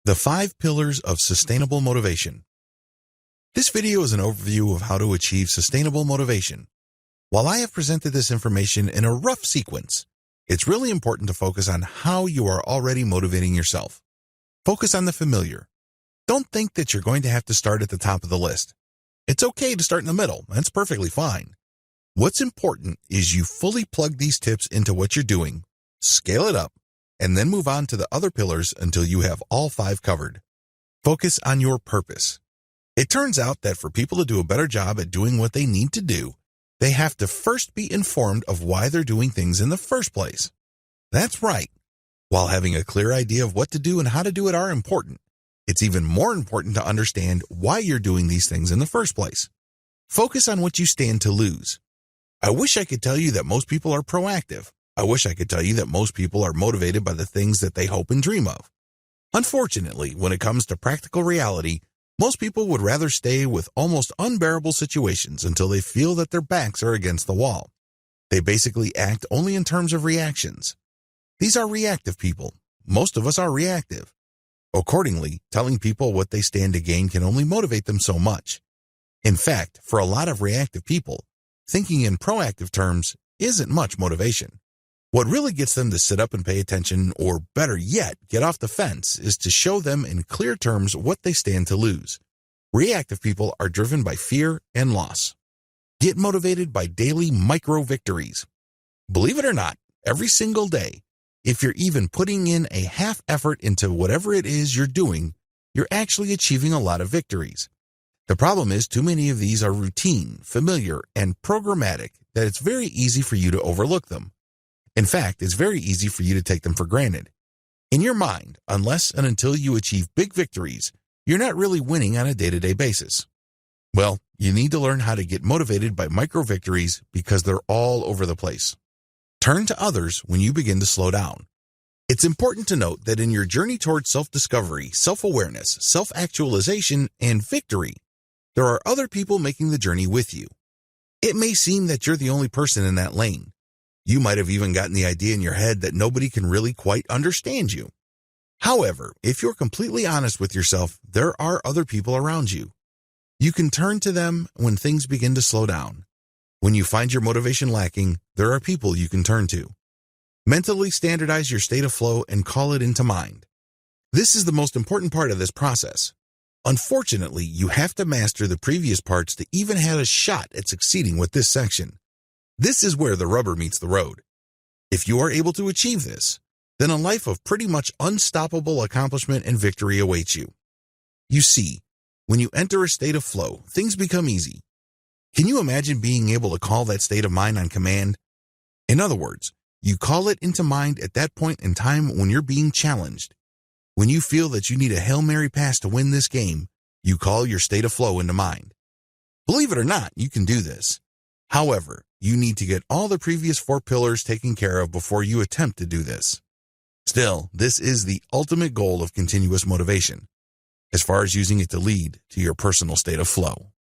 The 5 Pillars of Sustainable Motivation. This video is an overview of how to achieve sustainable motivation. While I have presented this information in a rough sequence, it's really important to focus on how you are already motivating yourself. Focus on the familiar. Don't think that you're going to have to start at the top of the list. It's okay to start in the middle. That's perfectly fine. What's important is you fully plug these tips into what you're doing, scale it up, and then move on to the other pillars until you have all 5 covered. Focus on your purpose. It turns out that for people to do a better job at doing what they need to do, they have to first be informed of why they're doing things in the first place. That's right. While having a clear idea of what to do and how to do it are important, it's even more important to understand why you're doing these things in the first place. Focus on what you stand to lose. I wish I could tell you that most people are proactive. I wish I could tell you that most people are motivated by the things that they hope and dream of. Unfortunately, when it comes to practical reality, most people would rather stay with almost unbearable situations until they feel that their backs are against the wall. They basically act only in terms of reactions. These are reactive people. Most of us are reactive. Accordingly, telling people what they stand to gain can only motivate them so much. In fact, for a lot of reactive people, thinking in proactive terms isn't much motivation. What really gets them to sit up and pay attention, or better yet, get off the fence, is to show them in clear terms what they stand to lose. Reactive people are driven by fear and loss. Get motivated by daily micro victories. Believe it or not, every single day, if you're even putting in a half effort into whatever it is you're doing, you're actually achieving a lot of victories. The problem is too many of these are routine, familiar, and programmatic that it's very easy for you to overlook them. In fact, it's very easy for you to take them for granted. In your mind, unless and until you achieve big victories, you're not really winning on a day-to-day basis. Well, you need to learn how to get motivated by micro victories because they're all over the place. Turn to others when you begin to slow down. It's important to note that in your journey towards self-discovery, self-awareness, self-actualization, and victory, there are other people making the journey with you. It may seem that you're the only person in that lane. You might have even gotten the idea in your head that nobody can really quite understand you. However, if you're completely honest with yourself, there are other people around you. You can turn to them when things begin to slow down. When you find your motivation lacking, there are people you can turn to. Mentally standardize your state of flow and call it into mind. This is the most important part of this process. Unfortunately, you have to master the previous parts to even have a shot at succeeding with this section. This is where the rubber meets the road. If you are able to achieve this, then a life of pretty much unstoppable accomplishment and victory awaits you. You see, when you enter a state of flow, things become easy. Can you imagine being able to call that state of mind on command? In other words, you call it into mind at that point in time when you're being challenged. When you feel that you need a Hail Mary pass to win this game, you call your state of flow into mind. Believe it or not, you can do this. However, you need to get all the previous 4 pillars taken care of before you attempt to do this. Still, this is the ultimate goal of continuous motivation, as far as using it to lead to your personal state of flow.